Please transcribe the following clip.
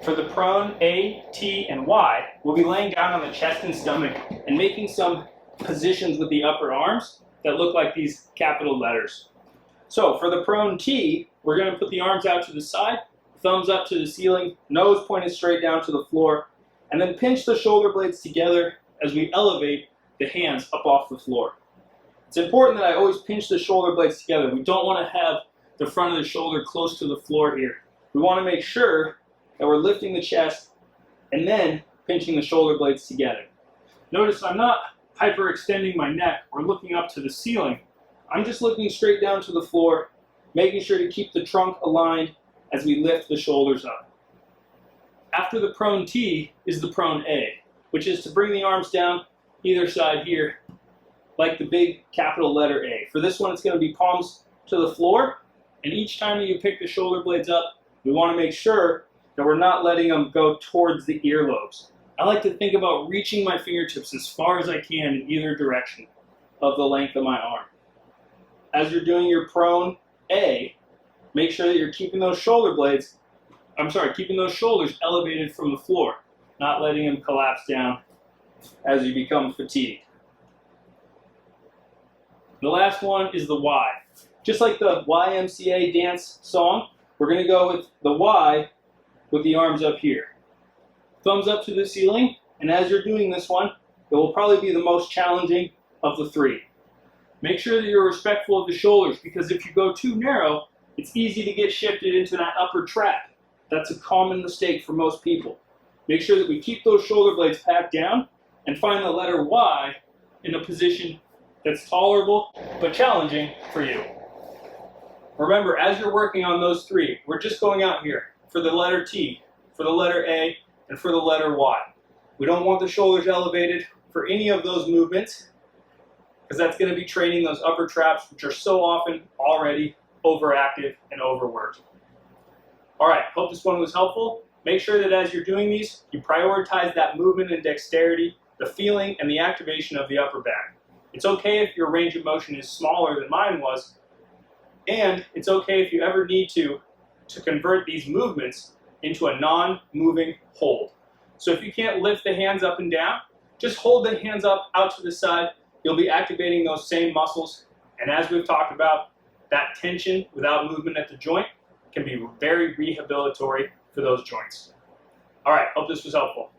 For the prone A, T, and Y, we'll be laying down on the chest and stomach and making some positions with the upper arms that look like these capital letters. So for the prone T, we're going to put the arms out to the side, thumbs up to the ceiling, nose pointed straight down to the floor, and then pinch the shoulder blades together as we elevate the hands up off the floor. It's important that I always pinch the shoulder blades together. We don't want to have the front of the shoulder close to the floor here. We want to make sure that we're lifting the chest and then pinching the shoulder blades together. Notice I'm not hyperextending my neck or looking up to the ceiling. I'm just looking straight down to the floor, making sure to keep the trunk aligned as we lift the shoulders up. After the prone T is the prone A, which is to bring the arms down either side here, like the big capital letter A. For this one, it's going to be palms to the floor, and each time that you pick the shoulder blades up, we want to make sure that we're not letting them go towards the earlobes. I like to think about reaching my fingertips as far as I can in either direction of the length of my arm. As you're doing your prone A, make sure that you're keeping those shoulders elevated from the floor, not letting them collapse down as you become fatigued. The last one is the Y. Just like the YMCA dance song, we're going to go with the Y with the arms up here. Thumbs up to the ceiling, and as you're doing this one, it will probably be the most challenging of the three. Make sure that you're respectful of the shoulders, because if you go too narrow, it's easy to get shifted into that upper trap. That's a common mistake for most people. Make sure that we keep those shoulder blades packed down and find the letter Y in a position that's tolerable but challenging for you. Remember, as you're working on those three, we're just going out here for the letter T, for the letter A, and for the letter Y. We don't want the shoulders elevated for any of those movements, because that's going to be training those upper traps, which are so often already overactive and overworked. All right, hope this one was helpful. Make sure that as you're doing these, you prioritize that movement and dexterity, the feeling, and the activation of the upper back. It's okay if your range of motion is smaller than mine was, and it's okay if you ever need to convert these movements into a non-moving hold. So if you can't lift the hands up and down, just hold the hands up out to the side. You'll be activating those same muscles, and as we've talked about, that tension without movement at the joint can be very rehabilitatory for those joints. All right, hope this was helpful.